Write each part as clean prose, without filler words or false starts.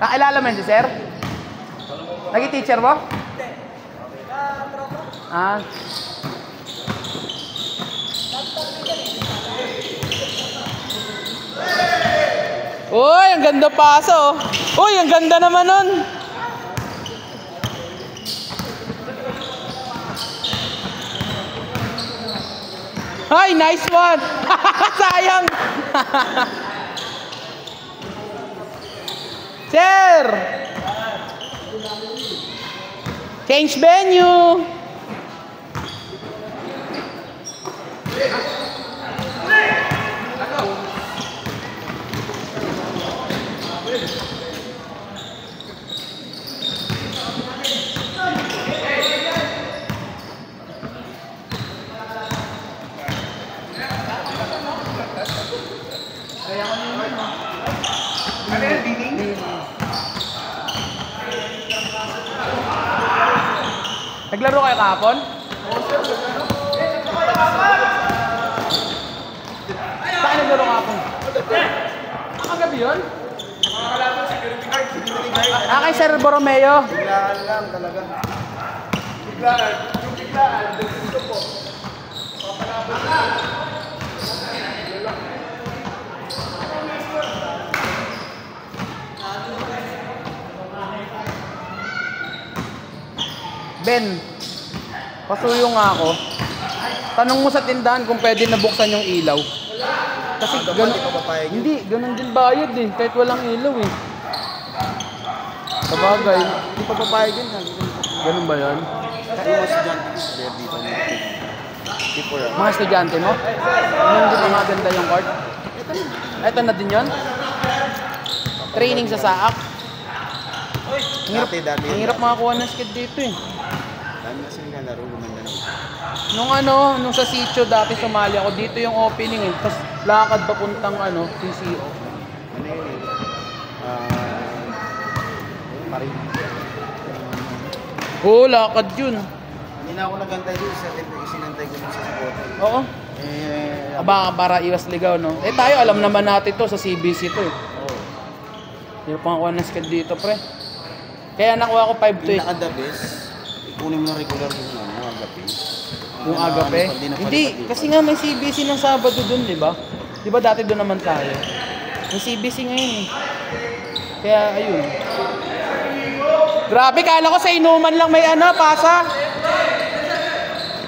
Kakilala mo yun si sir? Naging teacher mo? Ah. Uy, ang ganda paso. Uy, ang ganda naman nun. Ay, nice one. Sayang. Sir. Change venue. Naglaro kayo kahapon? Saan naglaro kahapon? Ang gabi yun? Kay Sir Borromeo. Biglaan lang talaga. Biglaan. Yung biglaan. Gusto po. Papalaban. Ben, pasuyo nga ako. Tanong mo sa tindahan kung pwede nabuksan yung ilaw. Kasi hindi, ganun din bayad eh, kahit walang ilaw eh. Sabagay. Hindi pa papayag yun. Ganun ba yan? Mga estudyante dito. Mga estudyante mo? Hindi pa maganda yung court? Ito na din yun? Training sa Saak? Ang hirap makakuha ng skid dito eh. Dami kasi naglalaro, gumanda naman. Nung sa sitio dati sumali ako, dito yung opening eh. Tapos lakad papuntang PCO. Ano yun eh? Parin. Oo, lakad yun. Hindi na ako nagantay dito sa isinantay ko sa support. Oo. Para iwas ligaw, no? Eh tayo, alam naman natin to sa CBC to eh. Oo. Hindi pa nakuha ng skid dito, pre. Kaya nakuha ko 5 to Yung nakadabis, ikunin mo na regular yung agape. Yung agape? Hindi, kasi nga may CBC ng Sabado dun, di ba? Di ba dati doon naman tayo? May CBC ngayon eh. Kaya, ayun. Grabe, kala ko sa inuman lang may pasa.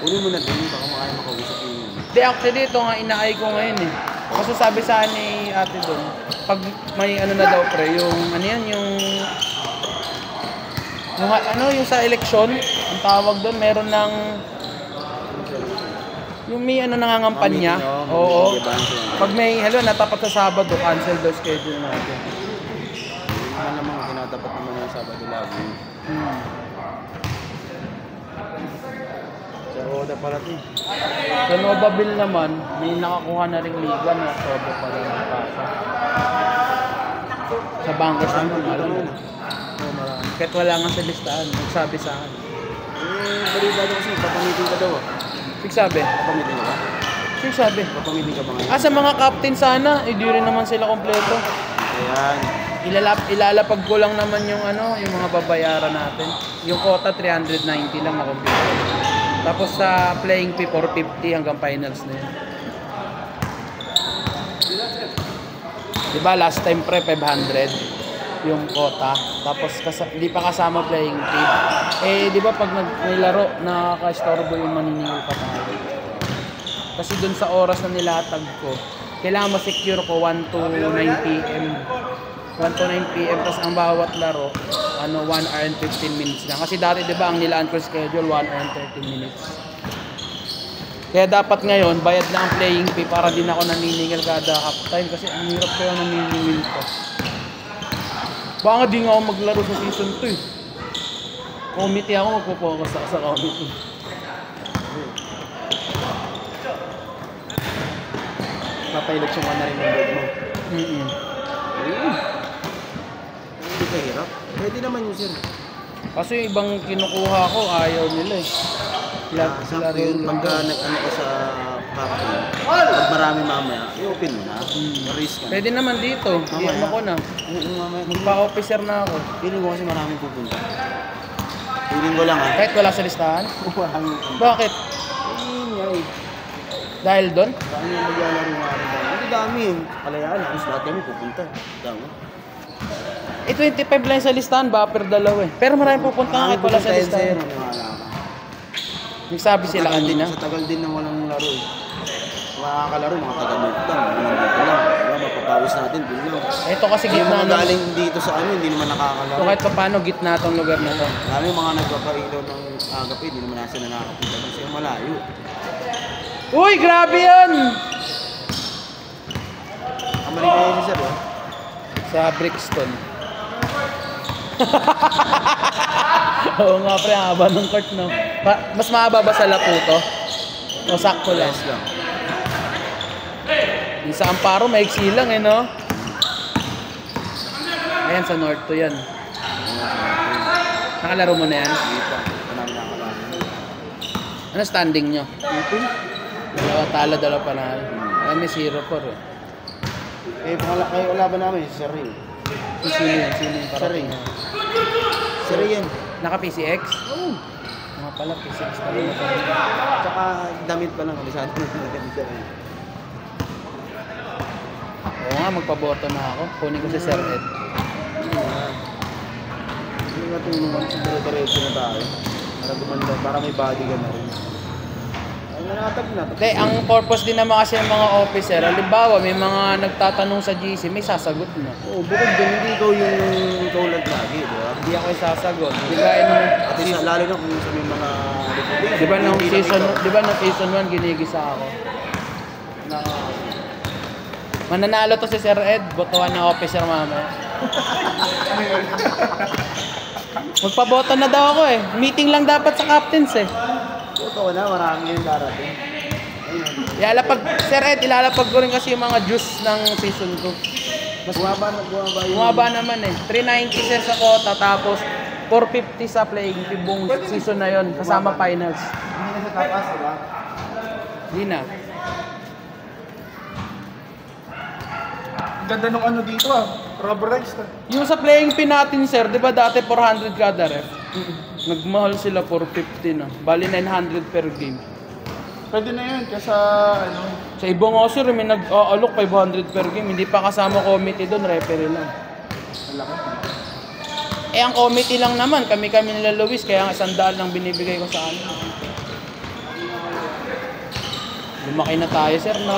Kunin mo na din, baka makaya makausap yun. Hindi, actually, ito nga inaay ko ngayon eh. Kasi sabi sa ni ate doon, pag may na daw pre, yung yung sa eleksyon, ang tawag doon, meron ng yung may nangangampanya. Oo. Pag may natapat sa Sabado, cancel daw schedule natin. Ano namang tinatapat naman yung Sabado lagi. Sa Oda pala ito. Sa Novaville naman, may nakakuha na ring liga na October pa rin ang pasa. Sa Bangkos naman, alam mo. Kahit wala nga sa listahan, nagsabi sa akin. Balita daw kasi, papamitin ka daw ah. Sabi? Papamitin ka ba? Sabi? Papamitin ka ba ngayon? Sa mga captain sana, di rin naman sila kompleto. Ayan. Ilalapag ko lang naman yung yung mga babayaran natin. Yung quota 390 lang na kompleto. Tapos sa playing fee 450 hanggang finals na yun. Diba last time pre 500 yung quota, tapos hindi pa kasama playing fee. Di ba pag nilaro, nakaka-istorbo yung maniningil pa tayo. Kasi dun sa oras na nilatag ko, kailangan ma-secure ko 1 to 9 p.m. 1 to 9 p.m. Tapos ang bawat laro, 1 hour and 15 minutes lang. Kasi dati di ba ang nilaan ko schedule, 1 hour and 30 minutes. Kaya dapat ngayon, bayad na ang playing fee para din ako naniningil kada halftime. Kasi ang hirap ko yung naniningil ko. Baka di nga ako maglaro sa season 2 eh. Committee ako, magpo-focus ako sa committee. Papaileksyon ka na rin ng board mo. Hindi ka hirap. Pwede naman yun sir. Kasi yung ibang kinukuha ko, ayaw nila eh. Sila Sakto yun rin pagka nag-ano ka sa kakain. Pag marami mamaya, i-open mo na. Risk ka na. Pwede naman dito. Iyan ako na. Mamaya. Magpa-officer na ako. Feeling ko kasi maraming pupunta. Feeling ko lang ha. Kahit wala sa listahan? Maraming pupunta. Bakit? Ingay. Dahil doon? Dami yung maglalaro nga rin dami. Hindi dami eh. Kalayaan. Halos lahat kami pupunta. Dami. Eh, 25 lang sa listahan, buffer dalawa eh. Pero marami pupunta kahit wala sa listahan. Nagsabi sila kanina. Sa tagal din na walang laro eh. Makakalaro, mga taga-move lang. Dito lang. Diba, mapapawis natin, dun lang. Ito kasi Yung gitna mga na. galing dito sa ano, hindi naman nakakalaro. So kahit pa paano, gitna tong lugar na to. Marami yung mga nagpapailaw ng agape, hindi naman nasa na nakakapunta kasi malayo. Uy, grabe yan! Kamali kayo si sir, eh. Sa Brixton. Oo nga pre, ang haba ng court no. Mas mahaba ba sa Laputo? O sakto lang? Less lang. Yung sa Amparo, maiksi lang eh no? Ayan, sa North to yan. Nakalaro mo na yan? Hindi pa. Marami nakakalaro. Ano standing nyo? Ipin? Dalawa talo, dalawa panalo. Kami 0-4 eh. Kayo laban namin, si sir eh. Sino yan? Sino yung parating? Sir yan. Naka-PCX? Oo. Mga pala, PCX talaga. Tsaka damit pa lang, alisado na ganito rin. Oo nga, magpaboto na ako. Kunin ko si Sir Ed. Hindi nga tulungan sa dire-diretso na tayo. Para gumanda, para may body ka na rin. Ay, nanatag na. Hindi, ang purpose din naman kasi ng mga officer, halimbawa may mga nagtatanong sa GC, may sasagot na. Oo, bukod dun, hindi ikaw yung tulad lagi, di ba? Hindi ako yung sasagot. Di ba nung At least, lalo na kung sa may mga... Di ba nung season 1 ginigisa ako? Na mananalo to si Sir Ed, botohan ng officer mamaya. Magpaboto na daw ako eh. Meeting lang dapat sa captains eh. Totoo na, marami yung darating. Sir Ed, ilalapag ko rin kasi yung mga juice ng season 2. Mas bumaba yung... Bumaba naman eh. 390 sir sa quota, tapos 450 sa playing buong season na yon kasama finals. Hindi na sa tapas, di ba? Hindi na. Ganda nung ano dito rubberized Yung sa playing pin natin sir, di ba dati 400 kada ref? Nagmahal sila 450 na. Bali 900 per game. Pwede na yun kasi ano. Sa iba nga sir, may nag-aalok 500 per game. Hindi pa kasama committee doon, referee lang. Eh ang committee lang naman, kami nila Luis, kaya 100 lang binibigay ko sa ano. Lumaki na tayo sir, no?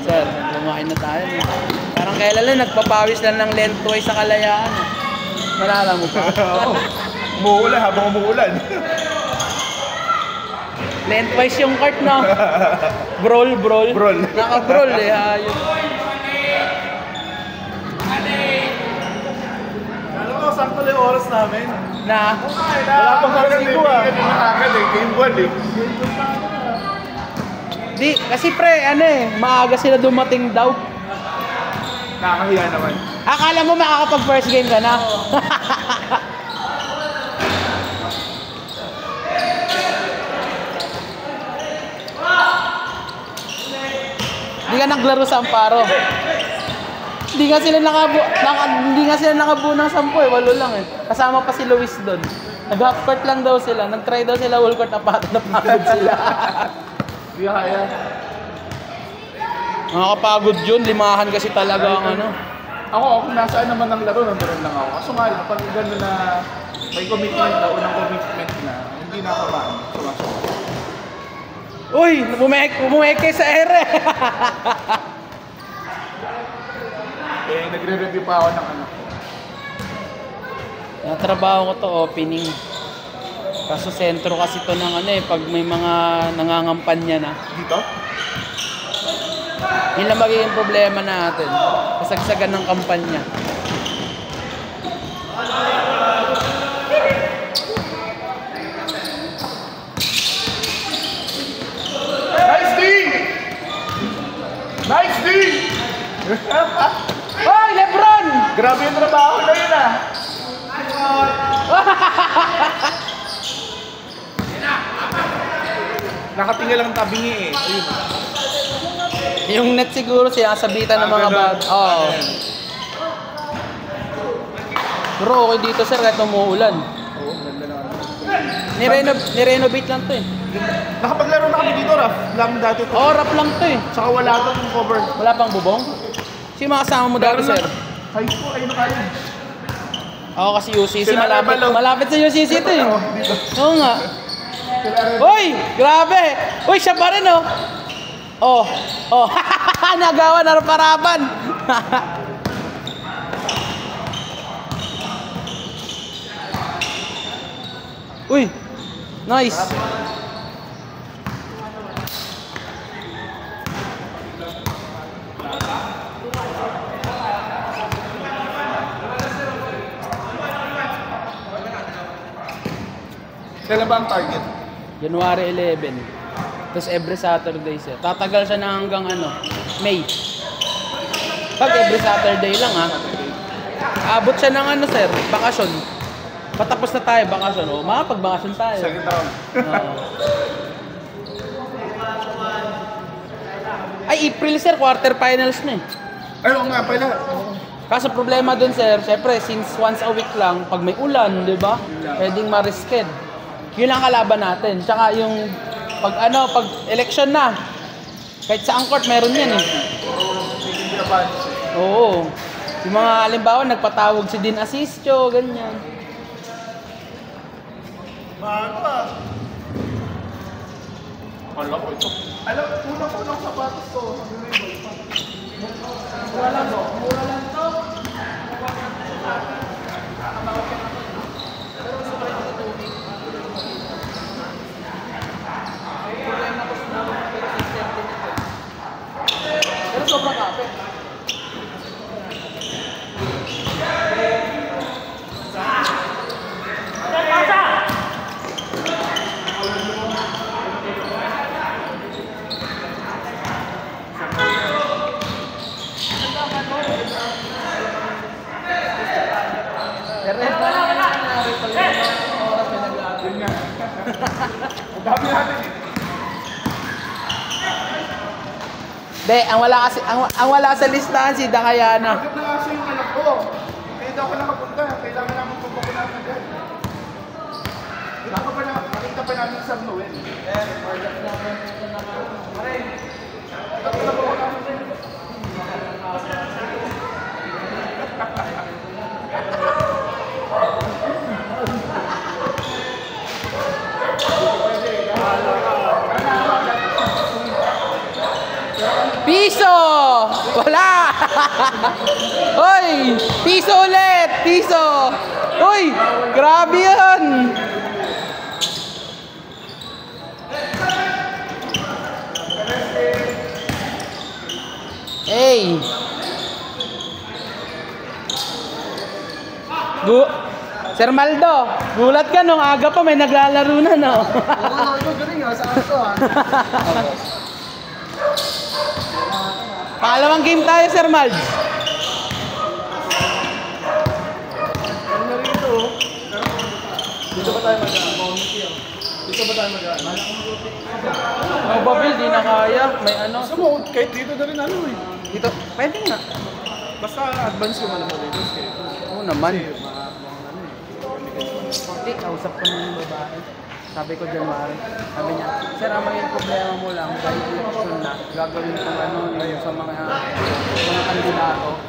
Sir, lumaki na tayo. No? Parang kailan lang, nagpapawis lang ng lengthwise sa Kalayaan. Nalala mo pa? Oo. Umuulan habang umuulan. Lengthwise yung court, no? Brawl. Brawl. Naka-brawl eh, ayun. Alam mo, sakto lang yung oras namin. Na? Wala pang kagaligo Nakakad eh, game 1 eh. Di, kasi pre, ano eh, maaga sila dumating daw. Nakakahiya naman. Akala mo makakapag first game ka na? Hindi ka naglaro sa Amparo. Hindi nga sila nakabuo ng 10 eh, 8 lang eh. Kasama pa si Luis doon. Nag-half court lang daw sila. Nag-try daw sila full court, napagod sila. Hindi kaya. Nakakapagod yun, limahan kasi talaga ang ano. Ako, kung nasaan naman ang laro, nandun lang ako. Kaso nga lang, pag gano'n na may commitment na, unang commitment na, hindi na ako sumasunod. Uy, bumeke sa ere. Nagre-review pa ako ng anak ko. Natrabaho ko to opening. Kaso sentro kasi to ng ano eh, pag may mga nangangampanya na. Dito? Yun lang magiging problema natin. Kasagsagan ng kampanya. Nice D! Nice D! Hoy, Lebron! Grabe yung trabaho na yun Nakatinggal ang tabingi eh. Ayun. Yung net siguro sinasabitan ng mga bag. Oo. Pero okay dito sir kahit umuulan. Oo, ganda na. Nirenovate lang to eh. Nakapaglaro na kami dito, Raf. Lang dati to. Oh, rap lang to eh. Saka wala tong cover. Wala pang bubong? Sino mga kasama mo dati sir? High school, ayun na kayo. Ako kasi UCC, Sila malapit, Rebalo. malapit sa UCC to eh. Oo, dito. Oo nga. Sila rin. Uy! Grabe! Uy, siya pa rin oh! Oh! Oh! Nagawa na parapan! Uy! Nice! Kailan ba ang target? January 11. Tapos every Saturday sir. Tatagal siya na hanggang ano, May. Pag every Saturday lang ha. Abot siya ng ano sir, bakasyon. Patapos na tayo bakasyon. O, makapag-bakasyon tayo. Second round. Oo. Ay, April sir, quarterfinals na eh. Ayun nga pala. Kaso problema dun sir, syempre since once a week lang, pag may ulan, di ba? Pwedeng ma-risked. Yun ang kalaban natin. Tsaka yung pag election na, kahit sa court meron yan eh. Hindi advance. Oo. Yung mga halimbawa, nagpatawag si Dean Asistio, ganyan. Bago ah. Wala ko ito. Alam, unang sapatos to. Mura lang to. Mura lang to. Pero sobrang kapit. Ang dami natin eh. De, ang wala sa listahan si Dakayana. Agad na kasi yung anak ko. Kaya daw ako nakapunta. Kailangan namin pupukunan na dyan. Nakita pa namin sa Noel. Piso! Wala! Hoy! Piso ulit! Piso! Hoy! Grabe yan! Hey! Sir Maldo, gulat ka nung aga pa may naglalaro na, no? Oo, ito galing ah. Saan ito ah? Pangalawang game tayo, Sir Mald. Ano na rin ito oh. Dito ba tayo mag-aan? Dito ba tayo mag-aan? Babil, di na kaya. May ano. Gusto mo, kahit dito na rin ano eh. Dito, pwede nga. Basta advance yung ano mo dito. Oo naman. Kasi mga ano eh. Hindi, kausap ko na yung babae. Sabi ko January. Sabi niya, sir, ang maging problema mo lang, dahil election na, gagawin ko ano yung sa mga kandidato.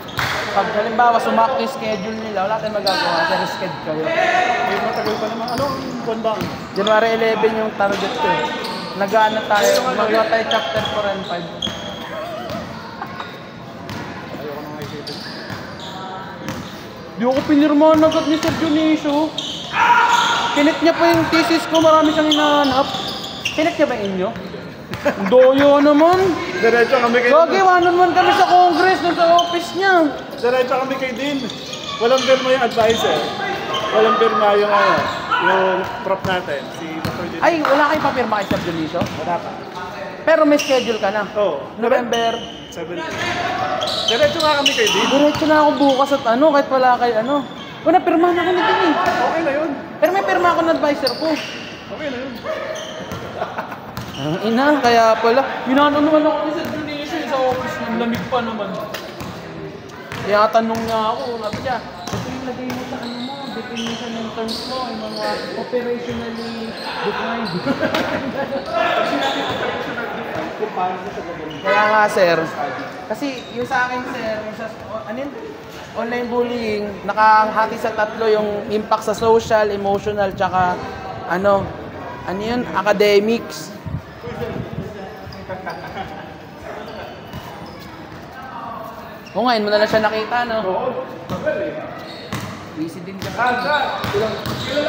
Pag halimbawa, sumakto yung schedule nila, wala tayong magagawa, sir, schedule kayo. May matagal pa naman. Ano ang buwan ba? January 11 yung target ko eh. Nag-ano tayo, magawa tayo chapter 4 and 5. Ayoko nang isipin. Di ako pinirmahan agad ni Sir Dionisio. Kinik niya pa yung thesis ko, marami siyang hinahanap. Kinik niya ba inyo? Doyo naman. Diretso kami kay Gagi, one-on-one kami sa Congress, dun sa office niya. Diretso kami kay Dean. Walang pirma yung advisor. Walang pirma yung ano, yung prop natin, si Dr. Dean. Ay, wala kayong papirma kay Sir Dionisio? Wala pa. Pero may schedule ka na. Oo. November. 17. Diretso nga kami kay Dean. Diretso na ako bukas at ano, kahit wala kay ano. Una, pirma na ako ni Dean eh. Okay na yun. Pero may pirma ako ng advisor ko. Okay na yun. Ang ina, kaya pala. Ginano naman ako ni Sir Dionisio. sa office, ng lamig pa naman. Kaya tanong niya ako, sabi niya, ito yung lagay mo sa ano mo, definition ng terms mo, yung mga operationally defined. Kasi natin operational define kung paano ko siya gagawin. Kaya nga sir, kasi yung sa akin sir, yung sa, ano yun? Online bullying, nakahati sa tatlo yung impact sa social, emotional, tsaka ano yun, academics. O ngayon mo na lang siya nakita, no? Oo, tagal eh. Busy din ka. Kailan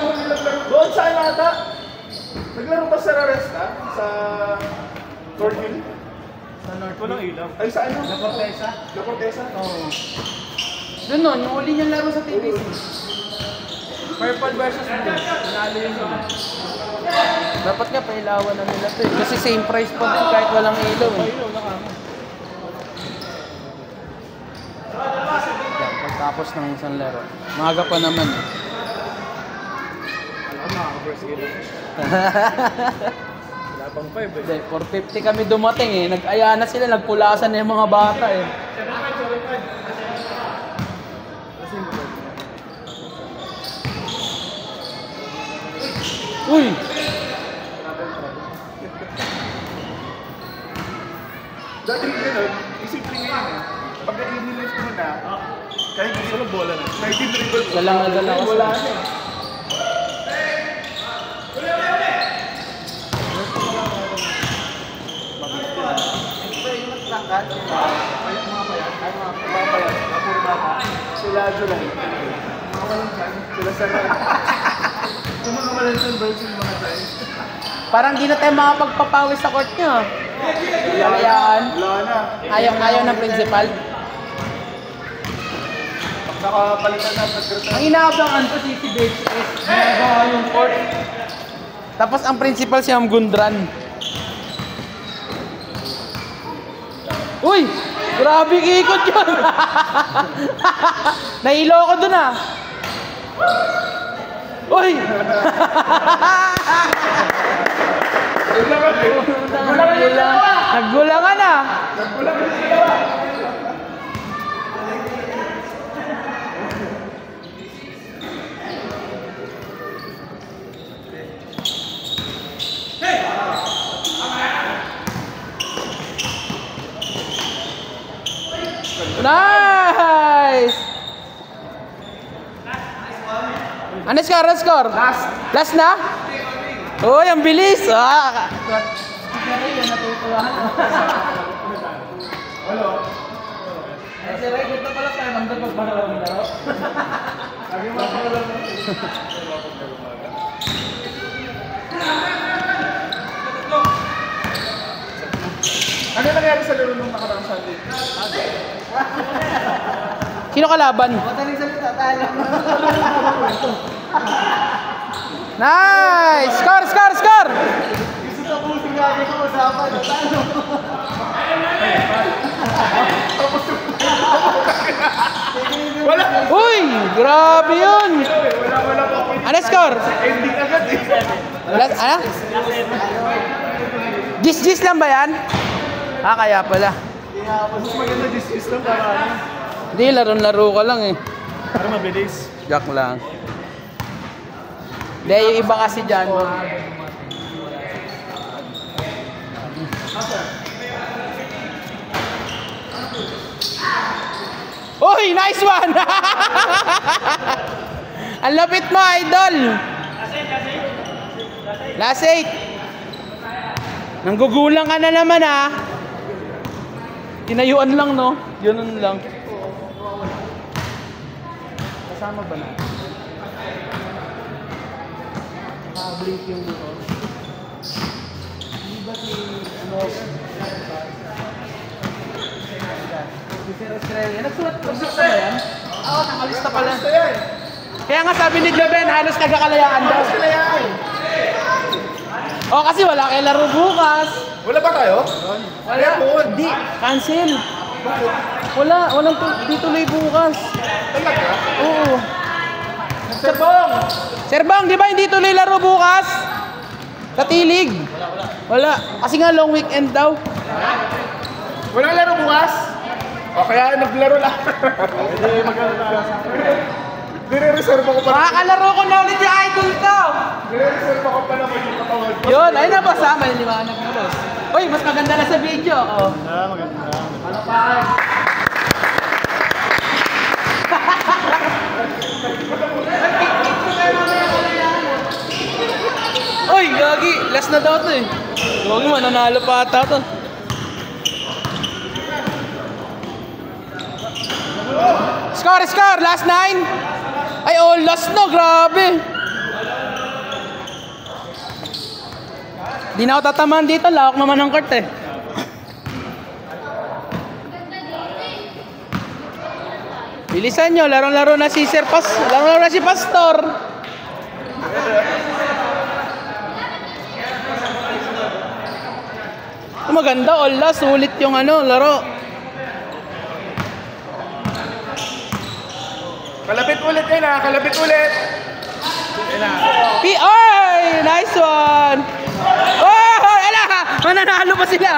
ko nilaglaro? Doon saan nata? Naglaro ba sa Raresta? Sa North Hill? Sa North Walang ilaw. Ay, sa ano? La Cortesa? La Cortesa? Oo. Doon nun, yung uli niyang laro sa TVC. Purple versus blue. Nanalo yun doon. Dapat nga pailawan na nila to eh. Kasi same price pa din kahit walang ilaw eh. Ilaw na kamo. Yan, pagtapos ng isang laro. Maaga pa naman eh. Alam na ako, first game. Wala pang 5 eh. Hindi, 450 kami dumating eh. Nag-aya na sila, nagpulasan na yung mga bata eh. Uy! Dati gano'n, isipin ngayon eh. Pag i-release mo na, kahit hindi sa bola na. 19 dribbles. Wala nga dalawa. Wala na eh. Ay, mga bayan. Puro bata. Sila July. Mga walang dyan. Sila Sarah. Yung mga walang dyan, birds yung mga dyan. Parang di na tayo makapagpapawis sa court nyo. Kalayaan. Wala na. Ayaw ng principal. Pag nakapalitan na, Ang inaabangan ko si Beach is ginagawa yung court. Tapos ang principal si Gundran. Uy! Grabe ikot yun! Nahilo ko dun ah! Uy! Naggulangan ah! Nice! Ano score? Last na? Uy, ang bilis! Ah! Hello. Si Ray, dito pala tayo nandun pag manalaw ng laro. Sabi mo ako lang. Ano nangyari sa laro nung nakaraang Sunday? Sino kalaban? Madaling salita, talo. Nice! Score! Gusto na po sinabi ko usapan. Talo. Wala! Uy! Grabe yun! Wala pa ako. Ano score? Ending agad eh. Ano? Gis lang ba yan? Ah, kaya pala. Mas maganda dismiss lang para ano. Hindi, laro ka lang eh. Para mabilis. Jack lang. Hindi, yung iba kasi dyan. Uy! Nice one! Ang lapit mo, idol! Last 8. Nanggugulang ka na naman ah. Tinayuan lang no? Yun lang. Kasama ba na? Naka-blink yung dito. Hindi ba si si Sir Australia? Nagsulat ba yan? Oo, nakalista pala. Kaya nga sabi ni Joven, halos nagkakalayaan daw. Oh, kasi wala kayo laro bukas. Wala ba tayo? Wala. Hindi. Cancel. Walang di tuloy bukas. Talaga? Oo. Sir Bong! Sir Bang, di ba hindi tuloy laro bukas? Sa Tilig. Wala. Kasi nga long weekend daw. Walang laro bukas? O kaya naglaro lang. Hindi, magkano na. Dire-reserve ako pa. Makakalaro ko na ulit yung idol ko! Dire-reserve ako pa naman yung katawan ko. Yun, ayun na boss ha, may liwanag na boss. Uy, mas maganda na sa video. Oh. Maganda. Ano pa? Uy, gagi, last na daw to eh. Gagi, mananalo pa ata to. Score, last 9. Ay, oh, last na, grabe. Di na ako tatamaan dito, lawak naman ng kart eh. Bilisan nyo, laro-laro na si Sir laro-laro na si Pastor. Ito maganda, all sulit yung ano, laro. Kalapit ulit yun ha, kalapit ulit. Yun na. PI! Nice one! Oh! Ala! Mananalo pa sila!